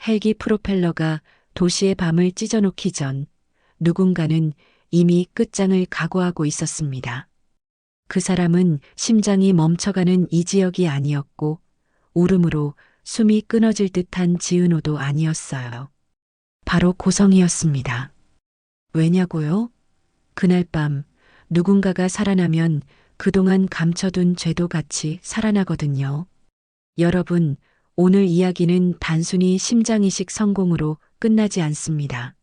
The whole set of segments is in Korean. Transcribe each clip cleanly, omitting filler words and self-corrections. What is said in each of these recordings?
헬기 프로펠러가 도시의 밤을 찢어놓기 전 누군가는 이미 끝장을 각오하고 있었습니다. 그 사람은 심장이 멈춰가는 이지혁이 아니었고 울음으로 숨이 끊어질 듯한 지은호도 아니었어요. 바로 고성이었습니다. 왜냐고요? 그날 밤 누군가가 살아나면 그동안 감춰둔 죄도 같이 살아나거든요. 여러분, 오늘 이야기는 단순히 심장이식 성공으로 끝나지 않습니다.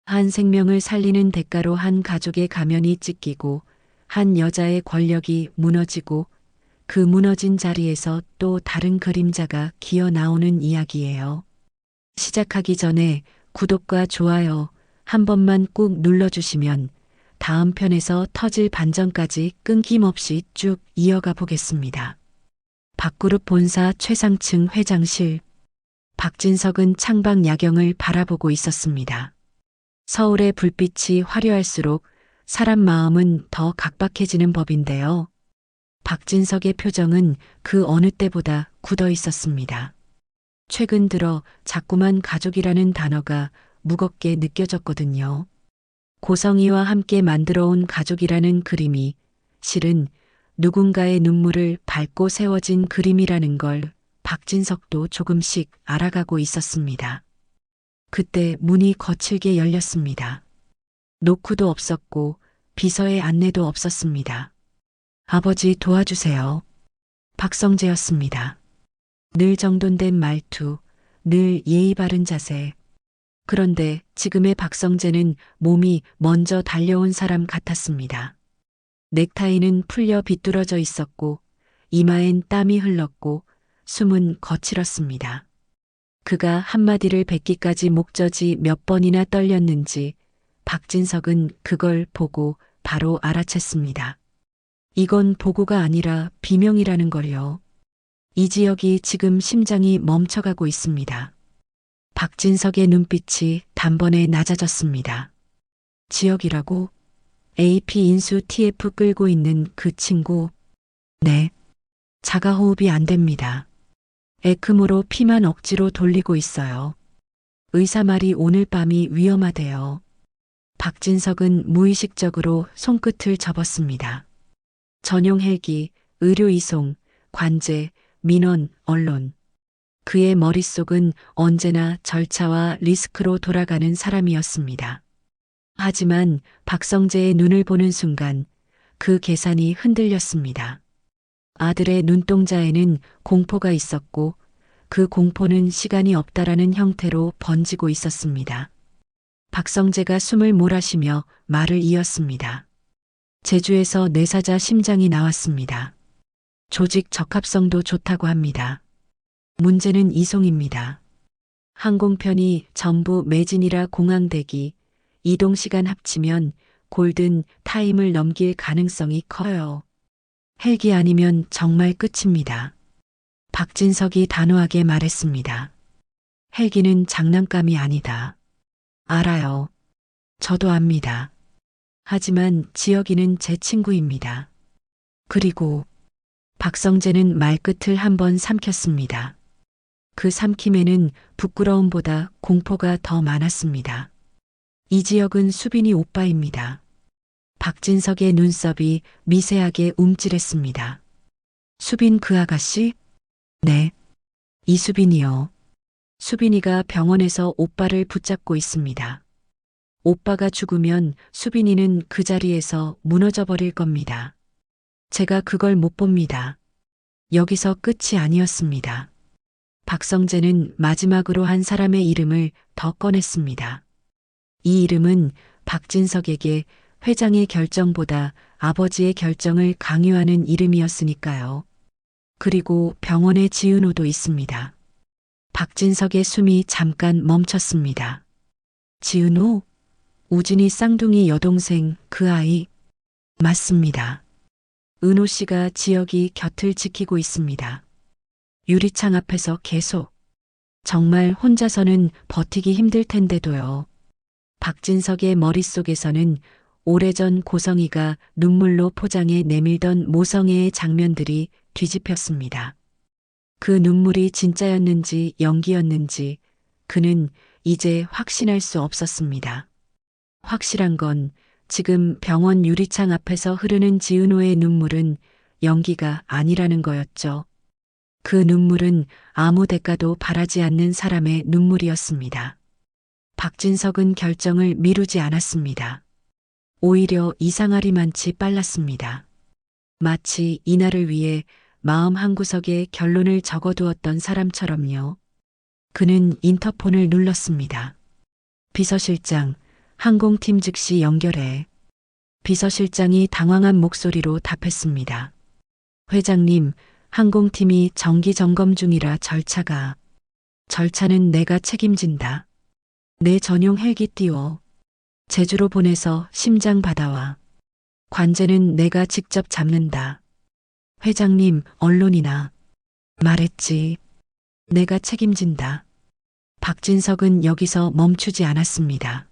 한 생명을 살리는 대가로 한 가족의 가면이 찢기고 한 여자의 권력이 무너지고 그 무너진 자리에서 또 다른 그림자가 기어 나오는 이야기예요. 시작하기 전에 구독과 좋아요 한 번만 꾹 눌러주시면 다음 편에서 터질 반전까지 끊김없이 쭉 이어가 보겠습니다. 박그룹 본사 최상층 회장실. 박진석은 창밖 야경을 바라보고 있었습니다. 서울의 불빛이 화려할수록 사람 마음은 더 각박해지는 법인데요. 박진석의 표정은 그 어느 때보다 굳어 있었습니다. 최근 들어 자꾸만 가족이라는 단어가 무겁게 느껴졌거든요. 고성이와 함께 만들어온 가족이라는 그림이 실은 누군가의 눈물을 밟고 세워진 그림이라는 걸 박진석도 조금씩 알아가고 있었습니다. 그때 문이 거칠게 열렸습니다. 노크도 없었고 비서의 안내도 없었습니다. 아버지 도와주세요. 박성재였습니다. 늘 정돈된 말투, 늘 예의 바른 자세. 그런데 지금의 박성재는 몸이 먼저 달려온 사람 같았습니다. 넥타이는 풀려 비뚤어져 있었고 이마엔 땀이 흘렀고 숨은 거칠었습니다. 그가 한마디를 뱉기까지 목젖이 몇 번이나 떨렸는지 박진석은 그걸 보고 바로 알아챘습니다. 이건 보고가 아니라 비명이라는 걸요. 이지혁이 지금 심장이 멈춰가고 있습니다. 박진석의 눈빛이 단번에 낮아졌습니다. 지혁이라고? AP 인수 TF 끌고 있는 그 친구. 네. 자가호흡이 안 됩니다. 에크모로 피만 억지로 돌리고 있어요. 의사 말이 오늘 밤이 위험하대요. 박진석은 무의식적으로 손끝을 접었습니다. 전용 헬기, 의료 이송, 관제, 민원, 언론. 그의 머릿속은 언제나 절차와 리스크로 돌아가는 사람이었습니다. 하지만 박성재의 눈을 보는 순간 그 계산이 흔들렸습니다. 아들의 눈동자에는 공포가 있었고 그 공포는 시간이 없다라는 형태로 번지고 있었습니다. 박성재가 숨을 몰아쉬며 말을 이었습니다. 제주에서 뇌사자 심장이 나왔습니다. 조직 적합성도 좋다고 합니다. 문제는 이송입니다. 항공편이 전부 매진이라 공항 대기, 이동시간 합치면 골든 타임을 넘길 가능성이 커요. 헬기 아니면 정말 끝입니다. 박진석이 단호하게 말했습니다. 헬기는 장난감이 아니다. 알아요. 저도 압니다. 하지만 지혁이는 제 친구입니다. 그리고 박성재는 말끝을 한번 삼켰습니다. 그 삼킴에는 부끄러움보다 공포가 더 많았습니다. 이지혁은 수빈이 오빠입니다. 박진석의 눈썹이 미세하게 움찔했습니다. 수빈 그 아가씨? 네. 이수빈이요. 수빈이가 병원에서 오빠를 붙잡고 있습니다. 오빠가 죽으면 수빈이는 그 자리에서 무너져 버릴 겁니다. 제가 그걸 못 봅니다. 여기서 끝이 아니었습니다. 박성재는 마지막으로 한 사람의 이름을 더 꺼냈습니다. 이 이름은 박진석에게 회장의 결정보다 아버지의 결정을 강요하는 이름이었으니까요. 그리고 병원에 지은호도 있습니다. 박진석의 숨이 잠깐 멈췄습니다. 지은호? 우진이 쌍둥이 여동생 그 아이? 맞습니다. 은호 씨가 지혁이 곁을 지키고 있습니다. 유리창 앞에서 계속. 정말 혼자서는 버티기 힘들 텐데도요. 박진석의 머릿속에서는 오래전 고성이가 눈물로 포장해 내밀던 모성애의 장면들이 뒤집혔습니다. 그 눈물이 진짜였는지 연기였는지 그는 이제 확신할 수 없었습니다. 확실한 건 지금 병원 유리창 앞에서 흐르는 지은호의 눈물은 연기가 아니라는 거였죠. 그 눈물은 아무 대가도 바라지 않는 사람의 눈물이었습니다. 박진석은 결정을 미루지 않았습니다. 오히려 이상하리만치 빨랐습니다. 마치 이날을 위해 마음 한구석에 결론을 적어두었던 사람처럼요. 그는 인터폰을 눌렀습니다. 비서실장, 항공팀 즉시 연결해. 비서실장이 당황한 목소리로 답했습니다. 회장님, 항공팀이 정기 점검 중이라 절차는 내가 책임진다. 내 전용 헬기 띄워. 제주로 보내서 심장 받아와. 관제는 내가 직접 잡는다. 회장님, 언론이나. 말했지. 내가 책임진다. 박진석은 여기서 멈추지 않았습니다.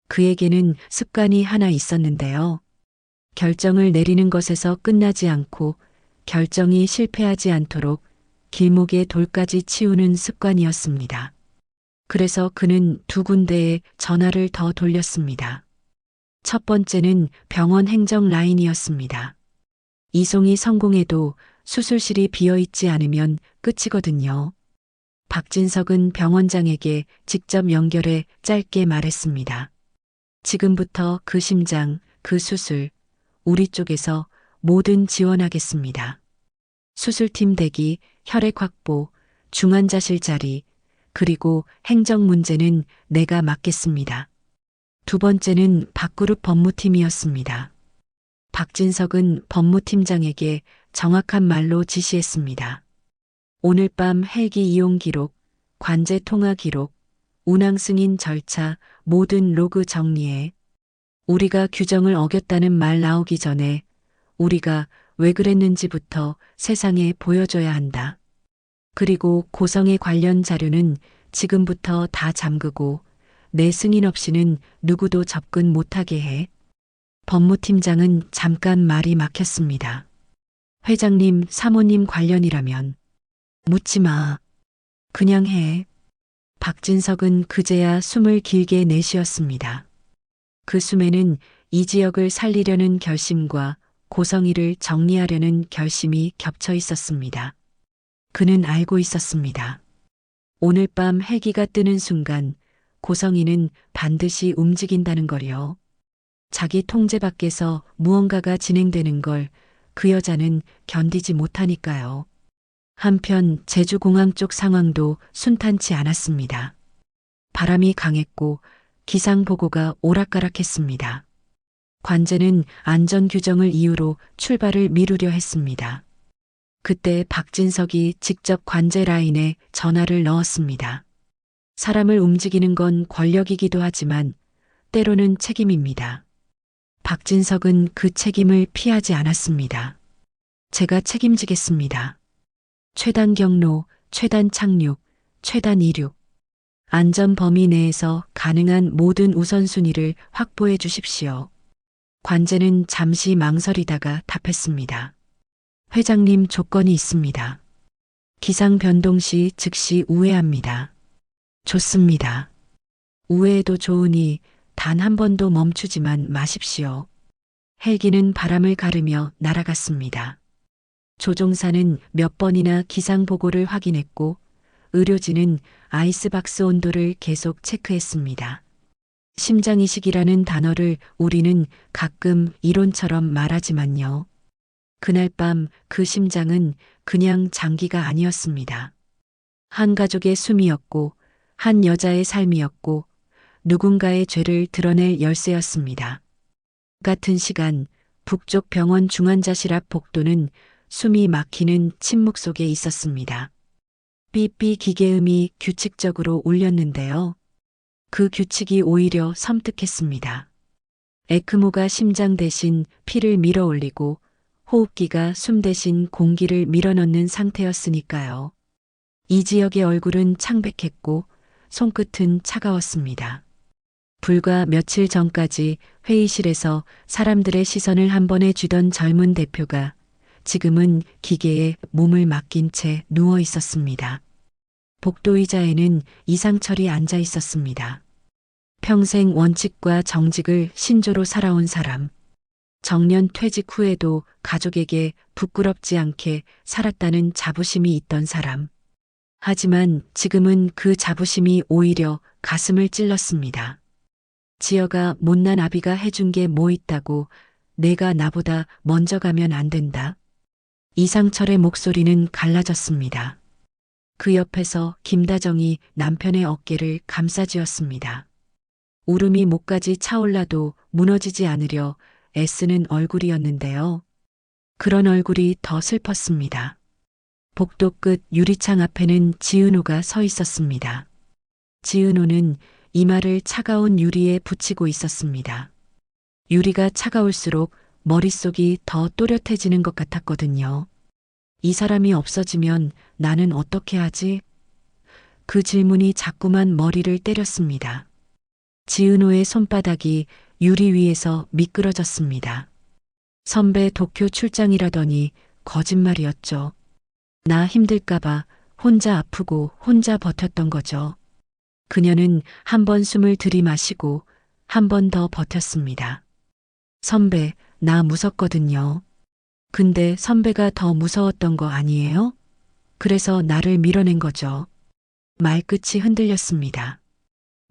그에게는 습관이 하나 있었는데요. 결정을 내리는 것에서 끝나지 않고 결정이 실패하지 않도록 길목에 돌까지 치우는 습관이었습니다. 그래서 그는 두 군데에 전화를 더 돌렸습니다. 첫 번째는 병원 행정 라인이었습니다. 이송이 성공해도 수술실이 비어있지 않으면 끝이거든요. 박진석은 병원장에게 직접 연결해 짧게 말했습니다. 지금부터 그 심장, 그 수술, 우리 쪽에서 뭐든 지원하겠습니다. 수술팀 대기, 혈액 확보, 중환자실 자리, 그리고 행정 문제는 내가 맡겠습니다. 두 번째는 박그룹 법무팀이었습니다. 박진석은 법무팀장에게 정확한 말로 지시했습니다. 오늘 밤 헬기 이용 기록, 관제 통화 기록, 운항 승인 절차 모든 로그 정리해. 우리가 규정을 어겼다는 말 나오기 전에 우리가 왜 그랬는지부터 세상에 보여줘야 한다. 그리고 고성에 관련 자료는 지금부터 다 잠그고 내 승인 없이는 누구도 접근 못하게 해. 법무팀장은 잠깐 말이 막혔습니다. 회장님, 사모님 관련이라면 묻지 마. 그냥 해. 박진석은 그제야 숨을 길게 내쉬었습니다. 그 숨에는 이 지역을 살리려는 결심과 고성이를 정리하려는 결심이 겹쳐 있었습니다. 그는 알고 있었습니다. 오늘 밤 헬기가 뜨는 순간 고성이는 반드시 움직인다는 걸요. 자기 통제 밖에서 무언가가 진행되는 걸 그 여자는 견디지 못하니까요. 한편 제주공항 쪽 상황도 순탄치 않았습니다. 바람이 강했고 기상보고가 오락가락했습니다. 관제는 안전규정을 이유로 출발을 미루려 했습니다. 그때 박진석이 직접 관제 라인에 전화를 넣었습니다. 사람을 움직이는 건 권력이기도 하지만 때로는 책임입니다. 박진석은 그 책임을 피하지 않았습니다. 제가 책임지겠습니다. 최단 경로, 최단 착륙, 최단 이륙. 안전 범위 내에서 가능한 모든 우선순위를 확보해 주십시오. 관제는 잠시 망설이다가 답했습니다. 회장님, 조건이 있습니다. 기상 변동 시 즉시 우회합니다. 좋습니다. 우회해도 좋으니 단 한 번도 멈추지만 마십시오. 헬기는 바람을 가르며 날아갔습니다. 조종사는 몇 번이나 기상 보고를 확인했고 의료진은 아이스박스 온도를 계속 체크했습니다. 심장이식이라는 단어를 우리는 가끔 이론처럼 말하지만요. 그날 밤 그 심장은 그냥 장기가 아니었습니다. 한 가족의 숨이었고 한 여자의 삶이었고 누군가의 죄를 드러낼 열쇠였습니다. 같은 시간 북쪽 병원 중환자실 앞 복도는 숨이 막히는 침묵 속에 있었습니다. 삐삐 기계음이 규칙적으로 울렸는데요. 그 규칙이 오히려 섬뜩했습니다. 에크모가 심장 대신 피를 밀어 올리고 호흡기가 숨 대신 공기를 밀어넣는 상태였으니까요. 이 지역의 얼굴은 창백했고 손끝은 차가웠습니다. 불과 며칠 전까지 회의실에서 사람들의 시선을 한 번에 쥐던 젊은 대표가 지금은 기계에 몸을 맡긴 채 누워 있었습니다. 복도 의자에는 이상철이 앉아 있었습니다. 평생 원칙과 정직을 신조로 살아온 사람. 정년 퇴직 후에도 가족에게 부끄럽지 않게 살았다는 자부심이 있던 사람. 하지만 지금은 그 자부심이 오히려 가슴을 찔렀습니다. 지여가 못난 아비가 해준 게 뭐 있다고 내가 나보다 먼저 가면 안 된다. 이상철의 목소리는 갈라졌습니다. 그 옆에서 김다정이 남편의 어깨를 감싸쥐었습니다. 울음이 목까지 차올라도 무너지지 않으려 애쓰는 얼굴이었는데요. 그런 얼굴이 더 슬펐습니다. 복도 끝 유리창 앞에는 지은호가 서 있었습니다. 지은호는 이마를 차가운 유리에 붙이고 있었습니다. 유리가 차가울수록 머릿속이 더 또렷해지는 것 같았거든요. 이 사람이 없어지면 나는 어떻게 하지? 그 질문이 자꾸만 머리를 때렸습니다. 지은호의 손바닥이 유리 위에서 미끄러졌습니다. 선배 도쿄 출장이라더니 거짓말이었죠. 나 힘들까봐 혼자 아프고 혼자 버텼던 거죠. 그녀는 한 번 숨을 들이마시고 한 번 더 버텼습니다. 선배, 나 무섭거든요. 근데 선배가 더 무서웠던 거 아니에요? 그래서 나를 밀어낸 거죠. 말끝이 흔들렸습니다.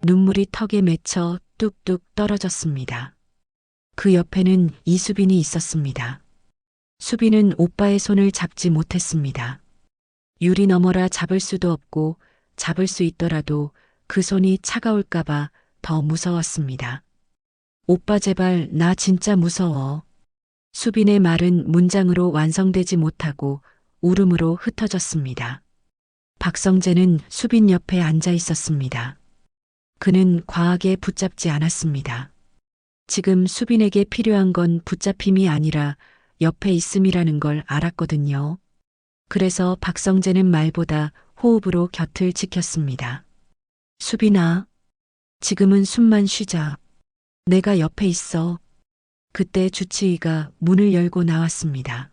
눈물이 턱에 맺혀 뚝뚝 떨어졌습니다. 그 옆에는 이수빈이 있었습니다. 수빈은 오빠의 손을 잡지 못했습니다. 유리 너머라 잡을 수도 없고 잡을 수 있더라도 그 손이 차가울까봐 더 무서웠습니다. 오빠 제발 나 진짜 무서워. 수빈의 말은 문장으로 완성되지 못하고 울음으로 흩어졌습니다. 박성재는 수빈 옆에 앉아 있었습니다. 그는 과하게 붙잡지 않았습니다. 지금 수빈에게 필요한 건 붙잡힘이 아니라 옆에 있음이라는 걸 알았거든요. 그래서 박성재는 말보다 호흡으로 곁을 지켰습니다. 수빈아, 지금은 숨만 쉬자. 내가 옆에 있어. 그때 주치의가 문을 열고 나왔습니다.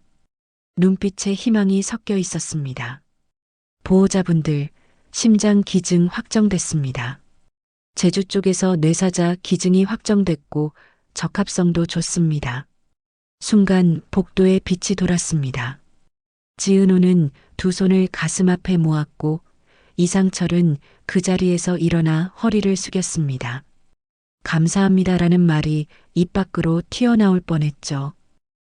눈빛에 희망이 섞여 있었습니다. 보호자분들, 심장 기증 확정됐습니다. 제주 쪽에서 뇌사자 기증이 확정됐고 적합성도 좋습니다. 순간 복도에 빛이 돌았습니다. 지은호는 두 손을 가슴 앞에 모았고 이상철은 그 자리에서 일어나 허리를 숙였습니다. 감사합니다라는 말이 입 밖으로 튀어나올 뻔했죠.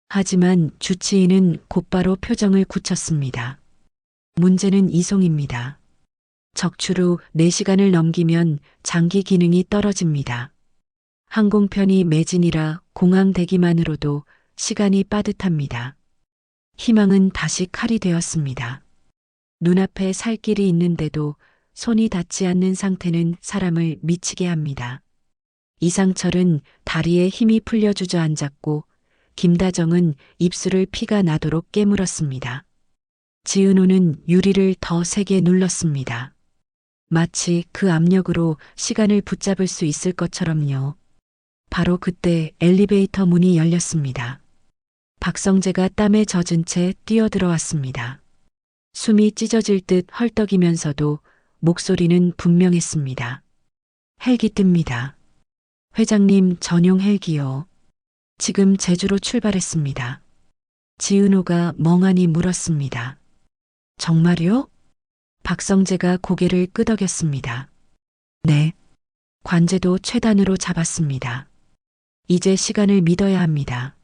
하지만 주치의는 곧바로 표정을 굳혔습니다. 문제는 이송입니다. 적출 후 4시간을 넘기면 장기 기능이 떨어집니다. 항공편이 매진이라 공항 대기만으로도 시간이 빠듯합니다. 희망은 다시 칼이 되었습니다. 눈앞에 살 길이 있는데도 손이 닿지 않는 상태는 사람을 미치게 합니다. 이상철은 다리에 힘이 풀려 주저앉았고 김다정은 입술을 피가 나도록 깨물었습니다. 지은호는 유리를 더 세게 눌렀습니다. 마치 그 압력으로 시간을 붙잡을 수 있을 것처럼요. 바로 그때 엘리베이터 문이 열렸습니다. 박성재가 땀에 젖은 채 뛰어들어왔습니다. 숨이 찢어질 듯 헐떡이면서도 목소리는 분명했습니다. 헬기 뜹니다. 회장님 전용 헬기요. 지금 제주로 출발했습니다. 지은호가 멍하니 물었습니다. 정말요? 박성재가 고개를 끄덕였습니다. 네. 관제도 최단으로 잡았습니다. 이제 시간을 믿어야 합니다.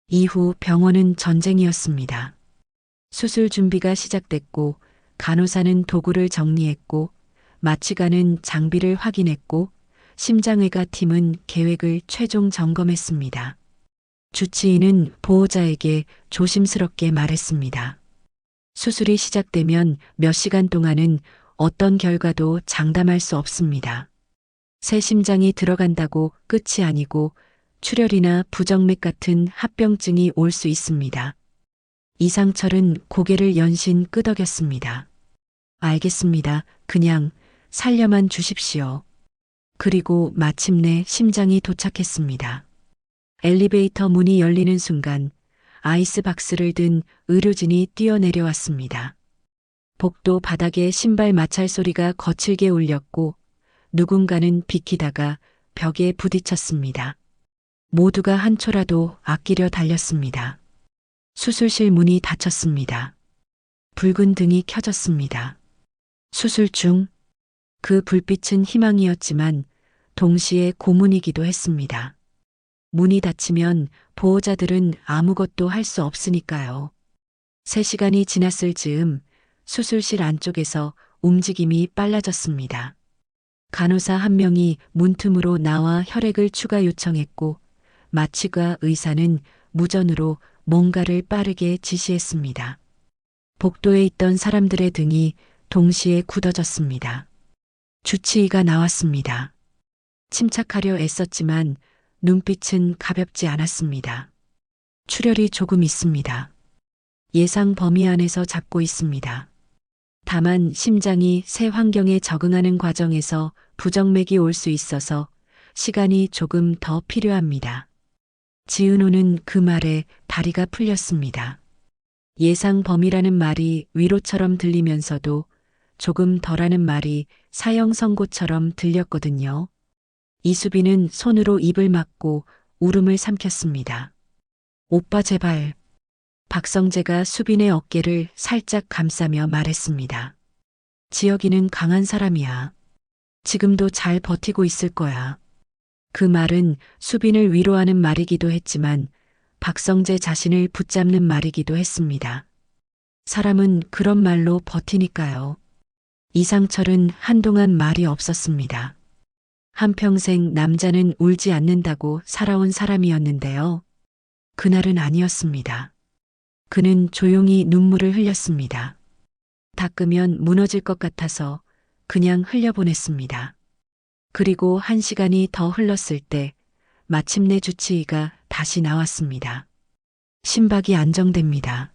이후 병원은 전쟁이었습니다. 수술 준비가 시작됐고 간호사는 도구를 정리했고 마취가는 장비를 확인했고 심장외과 팀은 계획을 최종 점검했습니다. 주치의는 보호자에게 조심스럽게 말했습니다. 수술이 시작되면 몇 시간 동안은 어떤 결과도 장담할 수 없습니다. 새 심장이 들어간다고 끝이 아니고 출혈이나 부정맥 같은 합병증이 올 수 있습니다. 이상철은 고개를 연신 끄덕였습니다. 알겠습니다. 그냥 살려만 주십시오. 그리고 마침내 심장이 도착했습니다. 엘리베이터 문이 열리는 순간 아이스박스를 든 의료진이 뛰어내려왔습니다. 복도 바닥에 신발 마찰 소리가 거칠게 울렸고 누군가는 비키다가 벽에 부딪혔습니다. 모두가 한 초라도 아끼려 달렸습니다. 수술실 문이 닫혔습니다. 붉은 등이 켜졌습니다. 수술 중 그 불빛은 희망이었지만 동시에 고문이기도 했습니다. 문이 닫히면 보호자들은 아무것도 할 수 없으니까요. 3시간이 지났을 즈음 수술실 안쪽에서 움직임이 빨라졌습니다. 간호사 한 명이 문틈으로 나와 혈액을 추가 요청했고 마취과 의사는 무전으로 뭔가를 빠르게 지시했습니다. 복도에 있던 사람들의 등이 동시에 굳어졌습니다. 주치의가 나왔습니다. 침착하려 애썼지만 눈빛은 가볍지 않았습니다. 출혈이 조금 있습니다. 예상 범위 안에서 잡고 있습니다. 다만 심장이 새 환경에 적응하는 과정에서 부정맥이 올 수 있어서 시간이 조금 더 필요합니다. 지은호는 그 말에 다리가 풀렸습니다. 예상 범위라는 말이 위로처럼 들리면서도 조금 덜하는 말이 사형 선고처럼 들렸거든요. 이수빈은 손으로 입을 막고 울음을 삼켰습니다. 오빠 제발. 박성재가 수빈의 어깨를 살짝 감싸며 말했습니다. 지혁이는 강한 사람이야. 지금도 잘 버티고 있을 거야. 그 말은 수빈을 위로하는 말이기도 했지만 박성재 자신을 붙잡는 말이기도 했습니다. 사람은 그런 말로 버티니까요. 이상철은 한동안 말이 없었습니다. 한평생 남자는 울지 않는다고 살아온 사람이었는데요. 그날은 아니었습니다. 그는 조용히 눈물을 흘렸습니다. 닦으면 무너질 것 같아서 그냥 흘려보냈습니다. 그리고 1시간이 더 흘렀을 때 마침내 주치의가 다시 나왔습니다. 심박이 안정됩니다.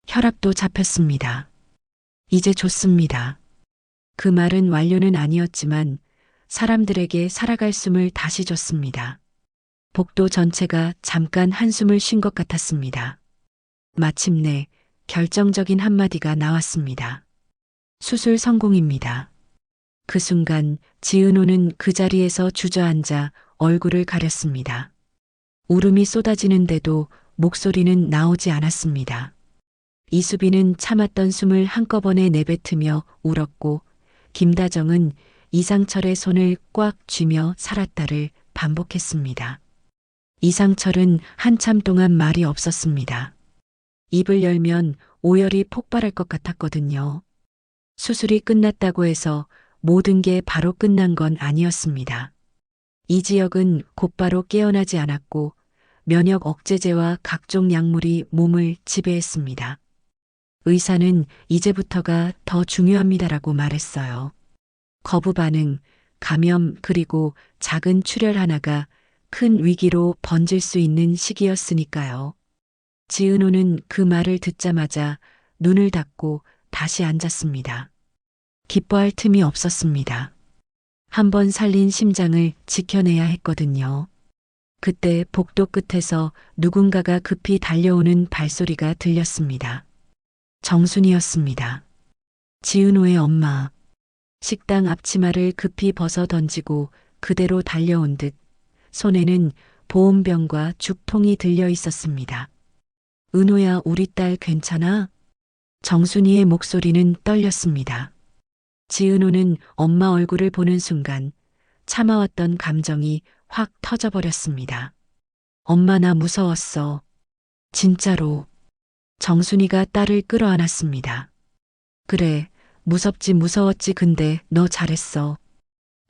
혈압도 잡혔습니다. 이제 좋습니다. 그 말은 완료는 아니었지만 사람들에게 살아갈 숨을 다시 줬습니다. 복도 전체가 잠깐 한숨을 쉰 것 같았습니다. 마침내 결정적인 한마디가 나왔습니다. 수술 성공입니다. 그 순간 지은호는 그 자리에서 주저앉아 얼굴을 가렸습니다. 울음이 쏟아지는데도 목소리는 나오지 않았습니다. 이수빈은 참았던 숨을 한꺼번에 내뱉으며 울었고 김다정은 이상철의 손을 꽉 쥐며 살았다를 반복했습니다. 이상철은 한참 동안 말이 없었습니다. 입을 열면 오열이 폭발할 것 같았거든요. 수술이 끝났다고 해서 모든 게 바로 끝난 건 아니었습니다. 이지혁은 곧바로 깨어나지 않았고 면역 억제제와 각종 약물이 몸을 지배했습니다. 의사는 이제부터가 더 중요합니다라고 말했어요. 거부 반응, 감염 그리고 작은 출혈 하나가 큰 위기로 번질 수 있는 시기였으니까요. 지은호는 그 말을 듣자마자 눈을 닫고 다시 앉았습니다. 기뻐할 틈이 없었습니다. 한 번 살린 심장을 지켜내야 했거든요. 그때 복도 끝에서 누군가가 급히 달려오는 발소리가 들렸습니다. 정순이었습니다. 지은호의 엄마. 식당 앞치마를 급히 벗어 던지고 그대로 달려온 듯 손에는 보온병과 죽통이 들려 있었습니다. 은호야, 우리 딸 괜찮아? 정순이의 목소리는 떨렸습니다. 지은호는 엄마 얼굴을 보는 순간 참아왔던 감정이 확 터져버렸습니다. 엄마 나 무서웠어. 진짜로. 정순이가 딸을 끌어안았습니다. 그래, 무서웠지 근데 너 잘했어.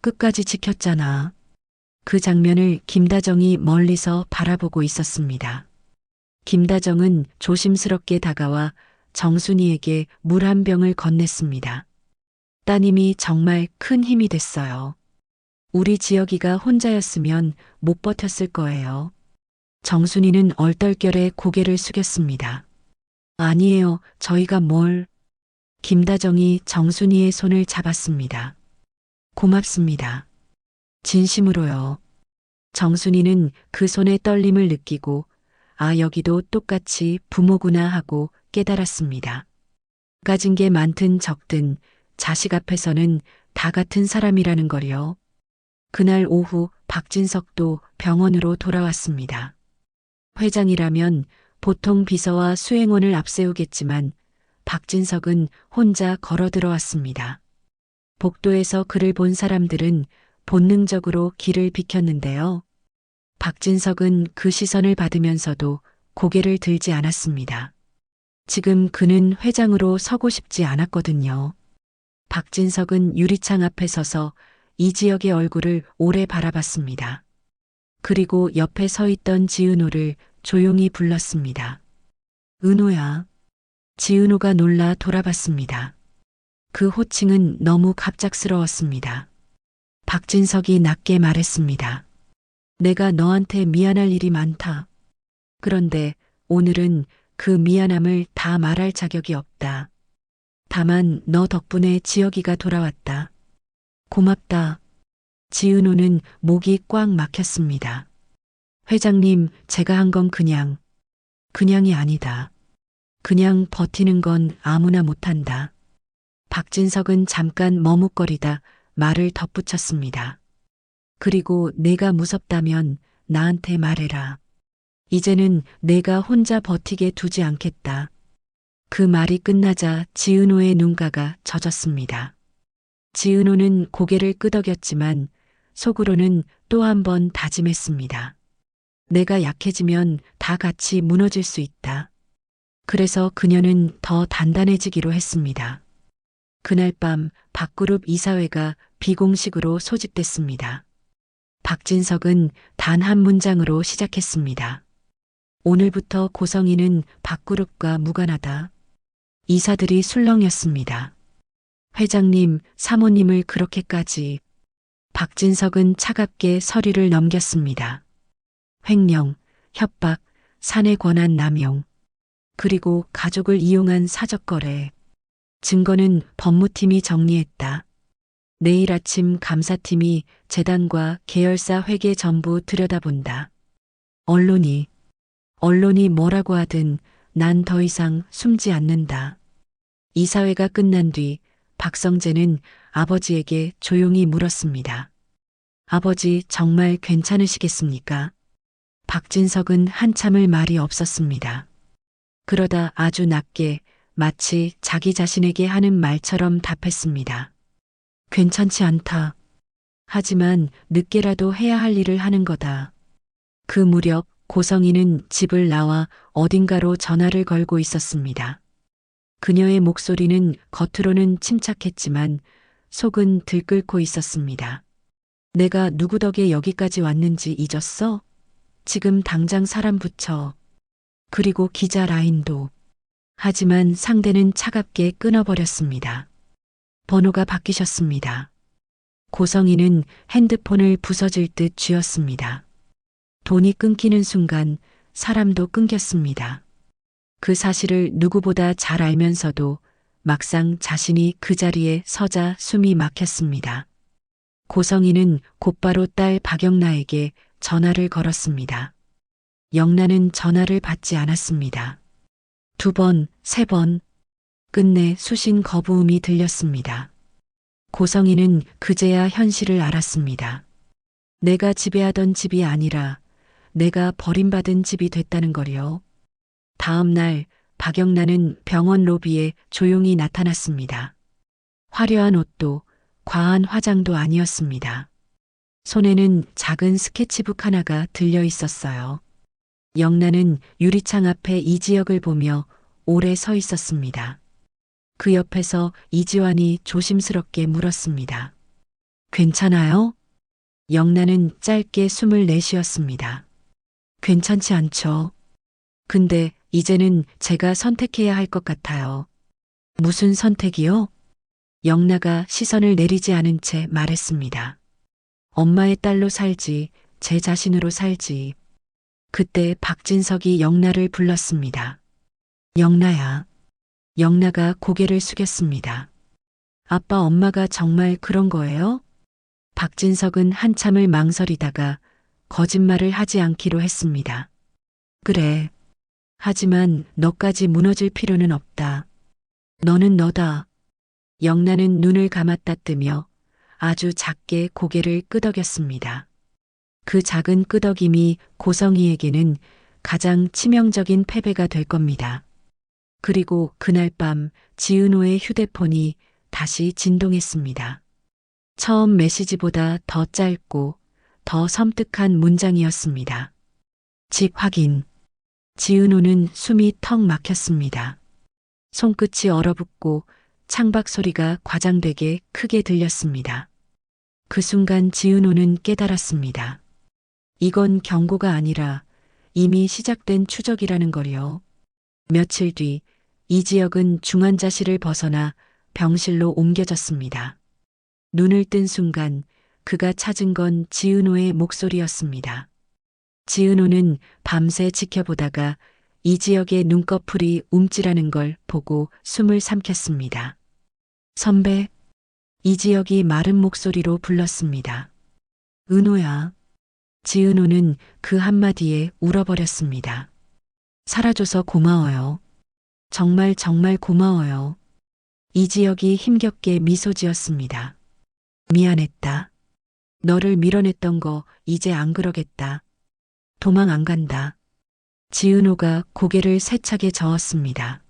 끝까지 지켰잖아. 그 장면을 김다정이 멀리서 바라보고 있었습니다. 김다정은 조심스럽게 다가와 정순이에게 물 한 병을 건넸습니다. 따님이 정말 큰 힘이 됐어요. 우리 지혁이가 혼자였으면 못 버텼을 거예요. 정순이는 얼떨결에 고개를 숙였습니다. 아니에요, 저희가 뭘. 김다정이 정순이의 손을 잡았습니다. 고맙습니다. 진심으로요. 정순이는 그 손의 떨림을 느끼고 아, 여기도 똑같이 부모구나 하고 깨달았습니다. 가진 게 많든 적든 자식 앞에서는 다 같은 사람이라는 걸요. 그날 오후 박진석도 병원으로 돌아왔습니다. 회장이라면 보통 비서와 수행원을 앞세우겠지만 박진석은 혼자 걸어 들어왔습니다. 복도에서 그를 본 사람들은 본능적으로 길을 비켰는데요. 박진석은 그 시선을 받으면서도 고개를 들지 않았습니다. 지금 그는 회장으로 서고 싶지 않았거든요. 박진석은 유리창 앞에 서서 이지혁의 얼굴을 오래 바라봤습니다. 그리고 옆에 서 있던 지은호를 조용히 불렀습니다. 은호야. 지은호가 놀라 돌아봤습니다. 그 호칭은 너무 갑작스러웠습니다. 박진석이 낮게 말했습니다. 내가 너한테 미안할 일이 많다. 그런데 오늘은 그 미안함을 다 말할 자격이 없다. 다만 너 덕분에 지혁이가 돌아왔다. 고맙다. 지은호는 목이 꽉 막혔습니다. 회장님, 제가 한 건 그냥이 아니다. 그냥 버티는 건 아무나 못한다. 박진석은 잠깐 머뭇거리다 말을 덧붙였습니다. 그리고 내가 무섭다면 나한테 말해라. 이제는 내가 혼자 버티게 두지 않겠다. 그 말이 끝나자 지은호의 눈가가 젖었습니다. 지은호는 고개를 끄덕였지만 속으로는 또 한 번 다짐했습니다. 내가 약해지면 다 같이 무너질 수 있다. 그래서 그녀는 더 단단해지기로 했습니다. 그날 밤 박그룹 이사회가 비공식으로 소집됐습니다. 박진석은 단 한 문장으로 시작했습니다. 오늘부터 고성이는 박그룹과 무관하다. 이사들이 술렁였습니다. 회장님, 사모님을 그렇게까지. 박진석은 차갑게 서류를 넘겼습니다. 횡령, 협박, 사내 권한 남용, 그리고 가족을 이용한 사적거래. 증거는 법무팀이 정리했다. 내일 아침 감사팀이 재단과 계열사 회계 전부 들여다본다. 언론이 뭐라고 하든 난 더 이상 숨지 않는다. 이사회가 끝난 뒤 박성재는 아버지에게 조용히 물었습니다. 아버지 정말 괜찮으시겠습니까? 박진석은 한참을 말이 없었습니다. 그러다 아주 낮게 마치 자기 자신에게 하는 말처럼 답했습니다. 괜찮지 않다. 하지만 늦게라도 해야 할 일을 하는 거다. 그 무렵 고성이는 집을 나와 어딘가로 전화를 걸고 있었습니다. 그녀의 목소리는 겉으로는 침착했지만 속은 들끓고 있었습니다. 내가 누구 덕에 여기까지 왔는지 잊었어? 지금 당장 사람 붙여. 그리고 기자 라인도. 하지만 상대는 차갑게 끊어버렸습니다. 번호가 바뀌셨습니다. 고성이는 핸드폰을 부서질 듯 쥐었습니다. 돈이 끊기는 순간 사람도 끊겼습니다. 그 사실을 누구보다 잘 알면서도 막상 자신이 그 자리에 서자 숨이 막혔습니다. 고성이는 곧바로 딸 박영나에게 전화를 걸었습니다. 영나는 전화를 받지 않았습니다. 2번, 3번. 끝내 수신 거부음이 들렸습니다. 고성이는 그제야 현실을 알았습니다. 내가 지배하던 집이 아니라 내가 버림받은 집이 됐다는 거요. 다음 날 박영란은 병원 로비에 조용히 나타났습니다. 화려한 옷도 과한 화장도 아니었습니다. 손에는 작은 스케치북 하나가 들려 있었어요. 영란은 유리창 앞에 이지혁을 보며 오래 서 있었습니다. 그 옆에서 이지환이 조심스럽게 물었습니다. 괜찮아요? 영란은 짧게 숨을 내쉬었습니다. 괜찮지 않죠. 근데 이제는 제가 선택해야 할 것 같아요. 무슨 선택이요? 영나가 시선을 내리지 않은 채 말했습니다. 엄마의 딸로 살지, 제 자신으로 살지. 그때 박진석이 영나를 불렀습니다. 영나야. 영나가 고개를 숙였습니다. 아빠 엄마가 정말 그런 거예요? 박진석은 한참을 망설이다가 거짓말을 하지 않기로 했습니다. 그래. 하지만 너까지 무너질 필요는 없다. 너는 너다. 영란은 눈을 감았다 뜨며 아주 작게 고개를 끄덕였습니다. 그 작은 끄덕임이 고성이에게는 가장 치명적인 패배가 될 겁니다. 그리고 그날 밤 지은호의 휴대폰이 다시 진동했습니다. 처음 메시지보다 더 짧고 더 섬뜩한 문장이었습니다. 집 확인. 지은호는 숨이 턱 막혔습니다. 손끝이 얼어붙고 창밖 소리가 과장되게 크게 들렸습니다. 그 순간 지은호는 깨달았습니다. 이건 경고가 아니라 이미 시작된 추적이라는 걸요. 며칠 뒤 이지혁은 중환자실을 벗어나 병실로 옮겨졌습니다. 눈을 뜬 순간 그가 찾은 건 지은호의 목소리였습니다. 지은호는 밤새 지켜보다가 이지혁의 눈꺼풀이 움찔하는 걸 보고 숨을 삼켰습니다. 선배, 이지혁이 마른 목소리로 불렀습니다. 은호야. 지은호는 그 한마디에 울어버렸습니다. 살아줘서 고마워요. 정말 정말 고마워요. 이지혁이 힘겹게 미소 지었습니다. 미안했다. 너를 밀어냈던 거 이제 안 그러겠다. 도망 안 간다. 지은호가 고개를 세차게 저었습니다.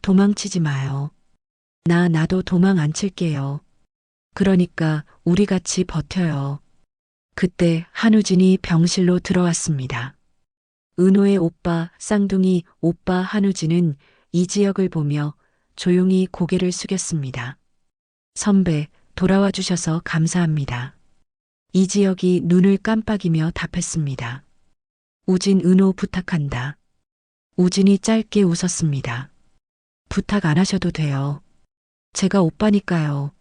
도망치지 마요. 나도 도망 안 칠게요. 그러니까 우리 같이 버텨요. 그때 한우진이 병실로 들어왔습니다. 은호의 오빠 쌍둥이 오빠 한우진은 이지혁을 보며 조용히 고개를 숙였습니다. 선배, 돌아와 주셔서 감사합니다. 이지혁이 눈을 깜빡이며 답했습니다. 우진 은호 부탁한다. 우진이 짧게 웃었습니다. 부탁 안 하셔도 돼요. 제가 오빠니까요.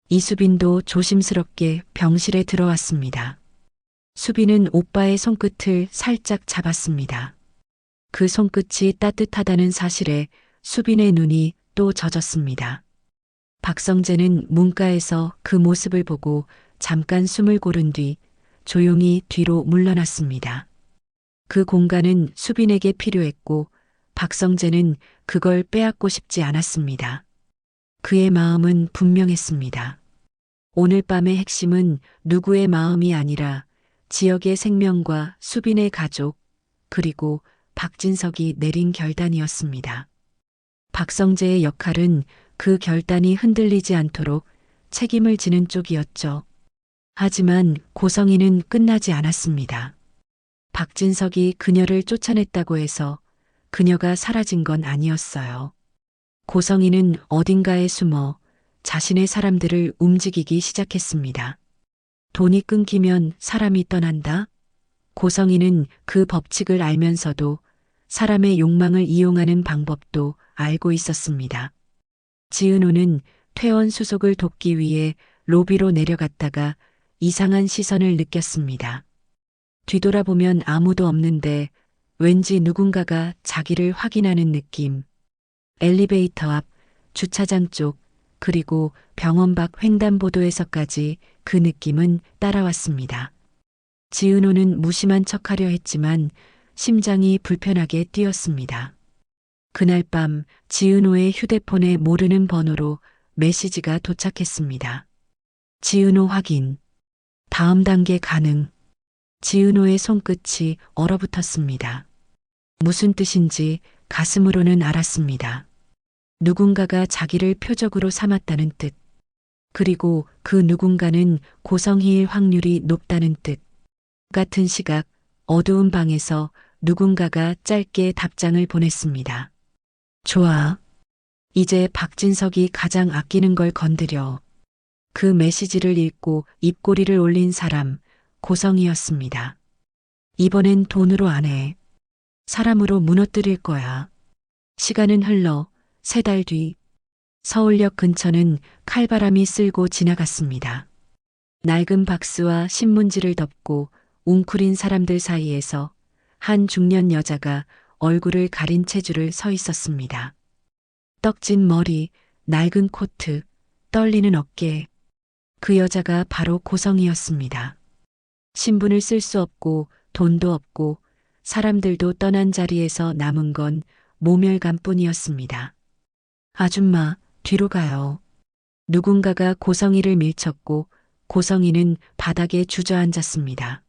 이수빈도 조심스럽게 병실에 들어왔습니다. 수빈은 오빠의 손끝을 살짝 잡았습니다. 그 손끝이 따뜻하다는 사실에 수빈의 눈이 또 젖었습니다. 박성재는 문가에서 그 모습을 보고 잠깐 숨을 고른 뒤 조용히 뒤로 물러났습니다. 그 공간은 수빈에게 필요했고 박성재는 그걸 빼앗고 싶지 않았습니다. 그의 마음은 분명했습니다. 오늘 밤의 핵심은 누구의 마음이 아니라 지역의 생명과 수빈의 가족, 그리고 박진석이 내린 결단이었습니다. 박성재의 역할은 그 결단이 흔들리지 않도록 책임을 지는 쪽이었죠. 하지만 고성이는 끝나지 않았습니다. 박진석이 그녀를 쫓아냈다고 해서 그녀가 사라진 건 아니었어요. 고성이는 어딘가에 숨어 자신의 사람들을 움직이기 시작했습니다. 돈이 끊기면 사람이 떠난다? 고성이는 그 법칙을 알면서도 사람의 욕망을 이용하는 방법도 알고 있었습니다. 지은호는 퇴원 수속을 돕기 위해 로비로 내려갔다가 이상한 시선을 느꼈습니다. 뒤돌아보면 아무도 없는데 왠지 누군가가 자기를 확인하는 느낌. 엘리베이터 앞, 주차장 쪽, 그리고 병원 밖 횡단보도에서까지 그 느낌은 따라왔습니다. 지은호는 무심한 척하려 했지만 심장이 불편하게 뛰었습니다. 그날 밤 지은호의 휴대폰에 모르는 번호로 메시지가 도착했습니다. 지은호 확인. 다음 단계 가능. 지은호의 손끝이 얼어붙었습니다. 무슨 뜻인지 가슴으로는 알았습니다. 누군가가 자기를 표적으로 삼았다는 뜻. 그리고 그 누군가는 고성희일 확률이 높다는 뜻. 같은 시각 어두운 방에서 누군가가 짧게 답장을 보냈습니다. 좋아. 이제 박진석이 가장 아끼는 걸 건드려. 그 메시지를 읽고 입꼬리를 올린 사람, 고성이었습니다. 이번엔 돈으로 안 해. 사람으로 무너뜨릴 거야. 시간은 흘러 3달 뒤 서울역 근처는 칼바람이 쓸고 지나갔습니다. 낡은 박스와 신문지를 덮고 웅크린 사람들 사이에서 한 중년 여자가 얼굴을 가린 체주를 서 있었습니다. 떡진 머리, 낡은 코트, 떨리는 어깨. 그 여자가 바로 고성이었습니다. 신분을 쓸 수 없고 돈도 없고 사람들도 떠난 자리에서 남은 건 모멸감뿐이었습니다. 아줌마, 뒤로 가요. 누군가가 고성이를 밀쳤고 고성이는 바닥에 주저앉았습니다.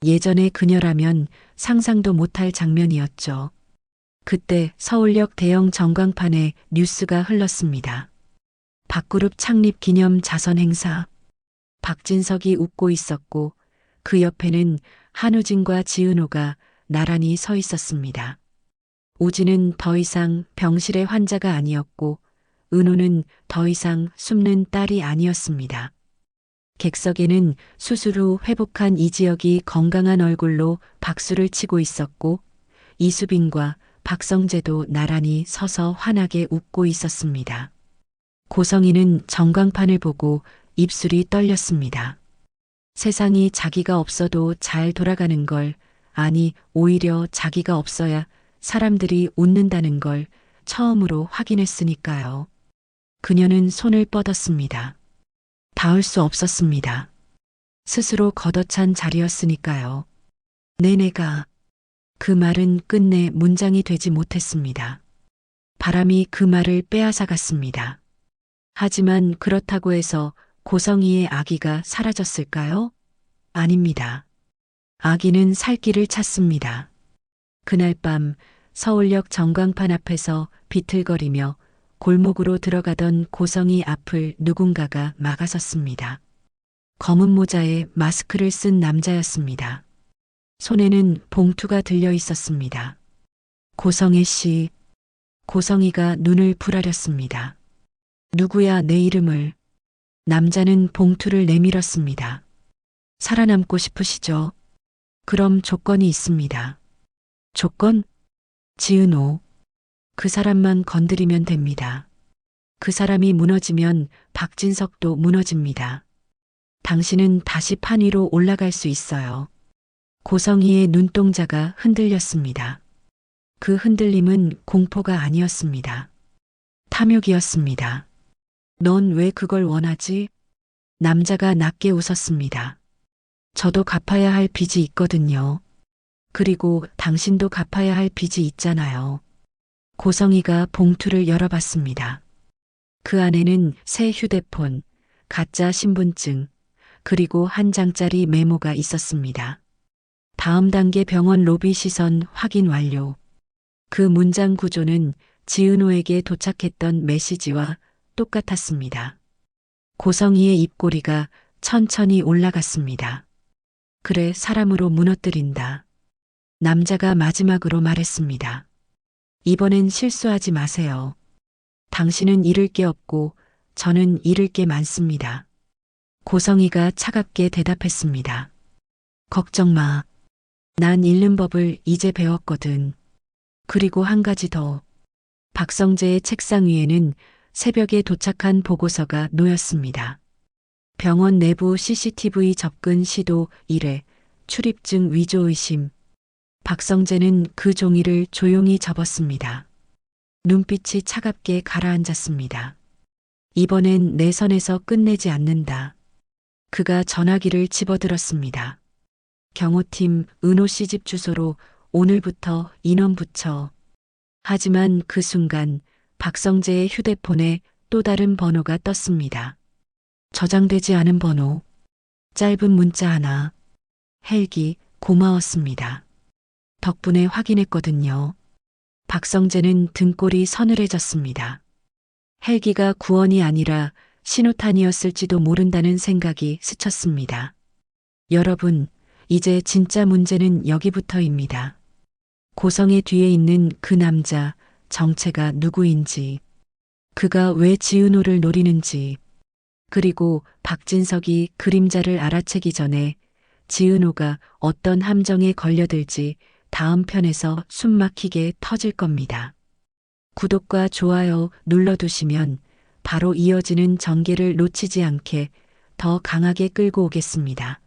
예전의 그녀라면 상상도 못할 장면이었죠. 그때 서울역 대형 전광판에 뉴스가 흘렀습니다. 박그룹 창립 기념 자선 행사. 박진석이 웃고 있었고 그 옆에는 한우진과 지은호가 나란히 서 있었습니다. 오진은 더 이상 병실의 환자가 아니었고 은호는 더 이상 숨는 딸이 아니었습니다. 객석에는 수술 후 회복한 이지혁이 건강한 얼굴로 박수를 치고 있었고 이수빈과 박성재도 나란히 서서 환하게 웃고 있었습니다. 고성이는 전광판을 보고 입술이 떨렸습니다. 세상이 자기가 없어도 잘 돌아가는 걸, 아니 오히려 자기가 없어야 사람들이 웃는다는 걸 처음으로 확인했으니까요. 그녀는 손을 뻗었습니다. 닿을 수 없었습니다. 스스로 걷어찬 자리였으니까요. 내가 그 말은 끝내 문장이 되지 못했습니다. 바람이 그 말을 빼앗아갔습니다. 하지만 그렇다고 해서 고성이의 아기가 사라졌을까요? 아닙니다. 아기는 살 길을 찾습니다. 그날 밤 서울역 전광판 앞에서 비틀거리며 골목으로 들어가던 고성이 앞을 누군가가 막아섰습니다. 검은 모자에 마스크를 쓴 남자였습니다. 손에는 봉투가 들려 있었습니다. 고성애 씨. 고성이가 눈을 부라렸습니다. 누구야 내 이름을. 남자는 봉투를 내밀었습니다. 살아남고 싶으시죠? 그럼 조건이 있습니다. 조건? 지은호. 그 사람만 건드리면 됩니다. 그 사람이 무너지면 박진석도 무너집니다. 당신은 다시 판 위로 올라갈 수 있어요. 고성희의 눈동자가 흔들렸습니다. 그 흔들림은 공포가 아니었습니다. 탐욕이었습니다. 넌 왜 그걸 원하지? 남자가 낮게 웃었습니다. 저도 갚아야 할 빚이 있거든요. 그리고 당신도 갚아야 할 빚이 있잖아요. 고성이가 봉투를 열어봤습니다. 그 안에는 새 휴대폰, 가짜 신분증, 그리고 한 장짜리 메모가 있었습니다. 다음 단계 병원 로비 시선 확인 완료. 그 문장 구조는 지은호에게 도착했던 메시지와 똑같았습니다. 고성이의 입꼬리가 천천히 올라갔습니다. 그래, 사람으로 무너뜨린다. 남자가 마지막으로 말했습니다. 이번엔 실수하지 마세요. 당신은 잃을 게 없고 저는 잃을 게 많습니다. 고성이가 차갑게 대답했습니다. 걱정 마. 난 잃는 법을 이제 배웠거든. 그리고 한 가지 더. 박성재의 책상 위에는 새벽에 도착한 보고서가 놓였습니다. 병원 내부 CCTV 접근 시도 1회, 출입증 위조 의심. 박성재는 그 종이를 조용히 접었습니다. 눈빛이 차갑게 가라앉았습니다. 이번엔 내 선에서 끝내지 않는다. 그가 전화기를 집어들었습니다. 경호팀 은호 씨 집 주소로 오늘부터 인원 붙여. 하지만 그 순간 박성재의 휴대폰에 또 다른 번호가 떴습니다. 저장되지 않은 번호. 짧은 문자 하나. 헬기, 고마웠습니다. 덕분에 확인했거든요. 박성재는 등골이 서늘해졌습니다. 헬기가 구원이 아니라 신호탄이었을지도 모른다는 생각이 스쳤습니다. 여러분, 이제 진짜 문제는 여기부터입니다. 고성의 뒤에 있는 그 남자, 정체가 누구인지, 그가 왜 지은호를 노리는지, 그리고 박진석이 그림자를 알아채기 전에 지은호가 어떤 함정에 걸려들지 다음 편에서 숨막히게 터질 겁니다. 구독과 좋아요 눌러두시면 바로 이어지는 전개를 놓치지 않게 더 강하게 끌고 오겠습니다.